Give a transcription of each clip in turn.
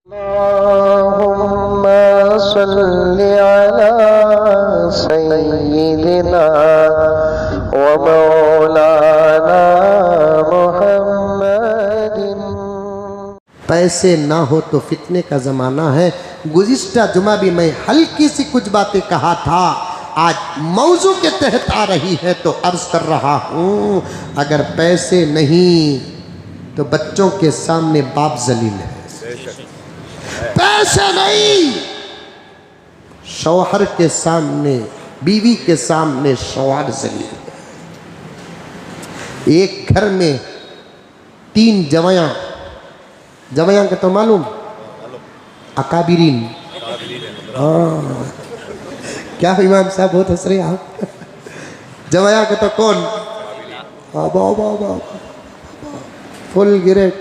अल्लाहुम्मा सल्लि अला सय्यिदिना व मौलाना मुहम्मदिन। पैसे ना हो तो फितने का ज़माना है। गुज़िश्ता जुमा भी मैं हल्की सी कुछ बातें कहा था, आज मौजू के तहत आ रही है तो अर्ज़ कर रहा हूँ। अगर पैसे नहीं तो बच्चों के सामने बाप जलील है, पैसे नहीं शौहर के सामने, बीवी के सामने शौहर जलील है। एक घर में 3 जवयां के तो मालूम, अकाबिरीन। क्या इमाम साहब बहुत हंस रहे आप। जवयां के तो कौन, फुल ग्रेड।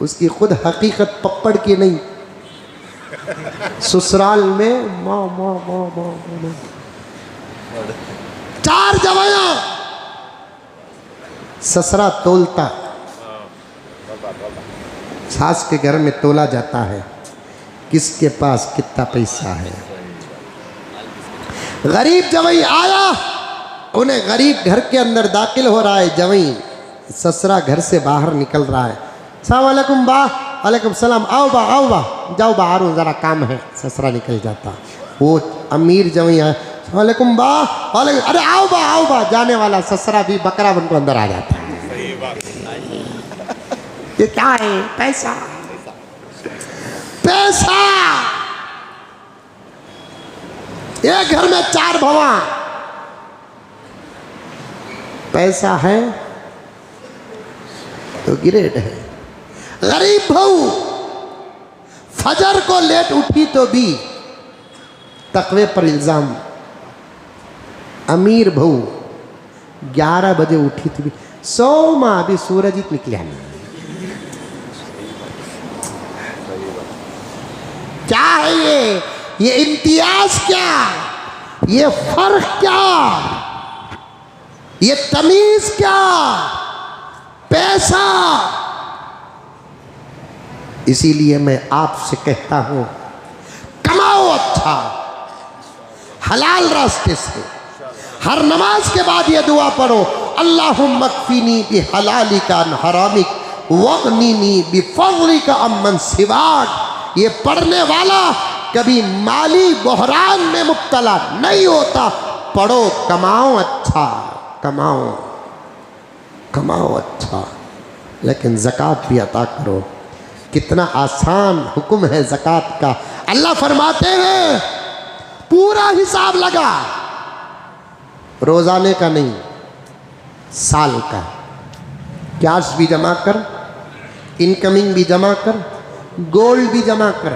उसकी खुद हकीकत पप्पड़ की नहीं, ससुराल में माँ 4 जवयां, ससुरा तोलता, सास के घर में तोला जाता है किसके पास कितना पैसा है। गरीब जवई आया, उन्हें गरीब घर के अंदर दाखिल हो रहा है, जवई ससुरा घर से बाहर निकल रहा है। अस्सलाम वालेकुम बा, वालेकुम सलाम, आओ बा जाओ बाहर हूँ जरा काम है। ससुरा निकल जाता। वो अमीर जवई है, वालेकुम बा, वालेकुम, अरे आओ बा, जाने वाला ससुरा भी बकरा बनकर अंदर आ जाता है। ये क्या है, पैसा पैसा। एक घर में 4 भवा, पैसा है तो ग्रेड है। गरीब बहू फजर को लेट उठी तो भी तकवे पर इल्जाम। अमीर बहू 11 बजे उठी थी भी, 100 माह अभी सूरज ही निकला नहीं। क्या है ये इम्तियाज क्या, ये फर्क क्या, ये तमीज क्या, पैसा। इसीलिए मैं आपसे कहता हूं, कमाओ अच्छा हलाल रास्ते से। हर नमाज के बाद ये दुआ पढ़ो, अल्लाहुम्मा कफीनी बिहलालिका अन हरामिक वगनीनी बिफज़लिका अम्मन सिवाक। ये पढ़ने वाला कभी माली बहरान में मुब्तला नहीं होता। पढ़ो, कमाओ अच्छा, कमाओ अच्छा, लेकिन ज़कात भी अता करो। कितना आसान हुक्म है ज़कात का। अल्लाह फरमाते हैं पूरा हिसाब लगा, रोज़ाने का नहीं, साल का। कैश भी जमा कर, इनकमिंग भी जमा कर, गोल्ड भी जमा कर,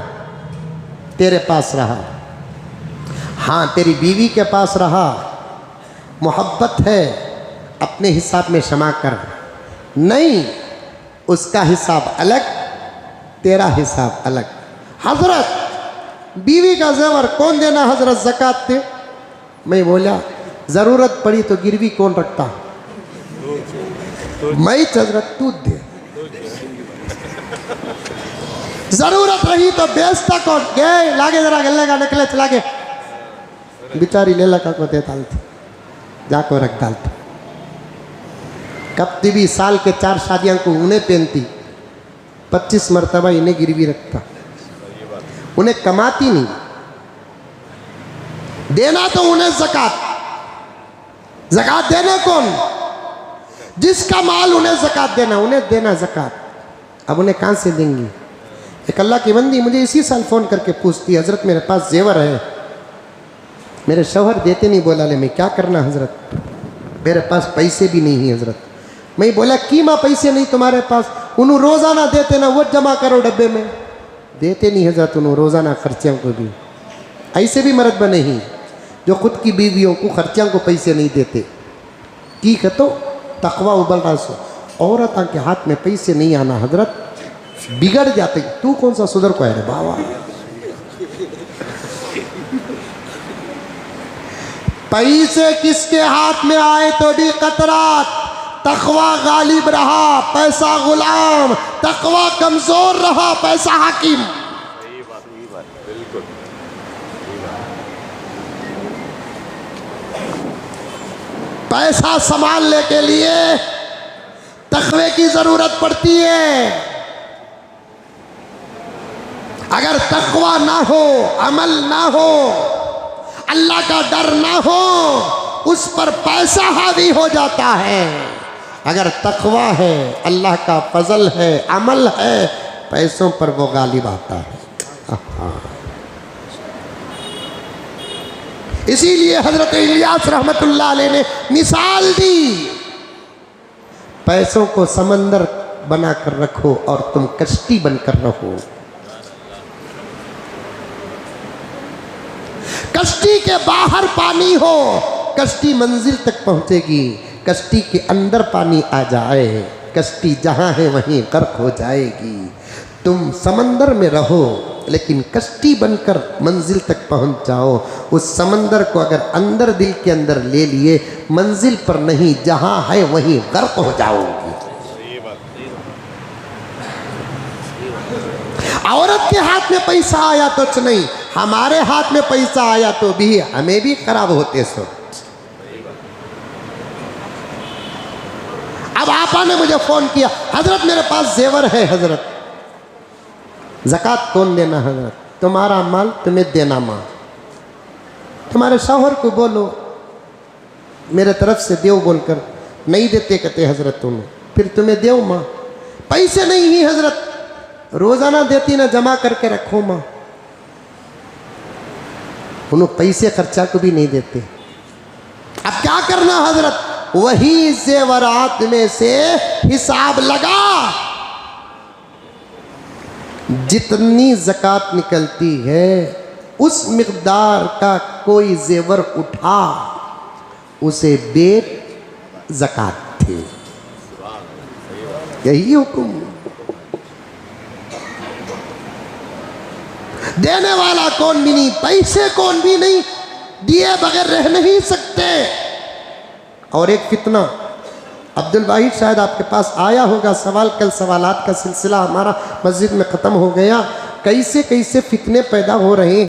तेरे पास रहा। हाँ, तेरी बीवी के पास रहा, मोहब्बत है, अपने हिसाब में क्षमा कर। नहीं, उसका हिसाब अलग, तेरा हिसाब अलग। हजरत बीवी का ज़ेवर कौन देना हजरत, ज़कात दे। मैं बोला ज़रूरत पड़ी तो गिरवी कौन रखता, मैं हजरत तू दे। जरूरत रही तो बेचता कौन, गए लागे जरा गले का निकले चला के बिचारी ले लगा को दे डालती, जाको रख डालती। कब भी साल के 4 शादियां को उन्हें पहनती, 25 मरतबा इन्हें गिरवी रखता। उन्हें कमाती नहीं, देना तो उन्हें ज़कात। ज़कात देना कौन, जिसका माल उन्हें ज़कात देना, उन्हें देना ज़कात। अब उन्हें कहाँ से देंगी। एक अल्लाह की बंदी मुझे इसी साल फ़ोन करके पूछती, हज़रत मेरे पास जेवर है, मेरे शौहर देते नहीं। बोला ले मैं क्या करना हज़रत, मेरे पास पैसे भी नहीं है हज़रत। मैं बोला की माँ पैसे नहीं तुम्हारे पास, उन्होंने रोज़ाना देते ना, वो जमा करो डब्बे में। देते नहीं हज़रत, उन्होंने रोज़ाना खर्चियों को भी। ऐसे भी मर्द बने ही जो ख़ुद की बीवियों को खर्चियों को पैसे नहीं देते। की तो तकवा उबल रहा सो, औरत के हाथ में पैसे नहीं आना हज़रत, बिगड़ जाते। तू कौन सा सुधर को है रे बाबा। पैसे किसके हाथ में आए तो भी कतरात, तकवा गालिब रहा, पैसा गुलाम, तकवा कमजोर रहा, पैसा हाकिम। पैसा संभालने के लिए तकवे की जरूरत पड़ती है। अगर तकवा ना हो, अमल ना हो, अल्लाह का डर ना हो, उस पर पैसा हावी हो जाता है। अगर तकवा है, अल्लाह का फजल है, अमल है, पैसों पर वो गालिब आता है। इसीलिए हजरत इलियास रहमतुल्लाह अलैह ने मिसाल दी, पैसों को समंदर बनाकर रखो और तुम कश्ती बनकर रहो। कश्ती के बाहर पानी हो, कश्ती मंजिल तक पहुंचेगी। कश्ती के अंदर पानी आ जाए, कश्ती जहां है वहीं गर्क हो जाएगी। तुम समंदर में रहो लेकिन कश्ती बनकर मंजिल तक पहुंच जाओ। उस समंदर को अगर अंदर दिल के अंदर ले लिए, मंजिल पर नहीं, जहां है वहीं गर्क हो जाओगी। औरत के हाथ में पैसा आया तो नहीं, हमारे हाथ में पैसा आया तो भी हमें भी खराब होते सो। अब आपा ने मुझे फोन किया, हजरत मेरे पास जेवर है, हजरत ज़कात कौन देना हजरत? तुम्हारा माल तुम्हें देना माँ। तुम्हारे शौहर को बोलो मेरे तरफ से देव बोलकर, नहीं देते कहते हजरत तुम्हें, फिर तुम्हें देव माँ। पैसे नहीं ही हजरत, रोजाना देती ना, जमा करके रखो माँ। उन्होंने पैसे खर्चा को भी नहीं देते। अब क्या करना हजरत? वही जेवरात में से हिसाब लगा, जितनी ज़कात निकलती है उस मिक़दार का कोई जेवर उठा, उसे बेच ज़कात थे। यही हुक्म। देने वाला कौन भी नहीं, पैसे कौन भी नहीं, दिए बगैर रह नहीं सकते। और एक फितना, अब्दुल वाहिद शायद आपके पास आया होगा सवाल, कल सवालात का सिलसिला हमारा मस्जिद में ख़त्म हो गया। कैसे कैसे फितने पैदा हो रहे हैं।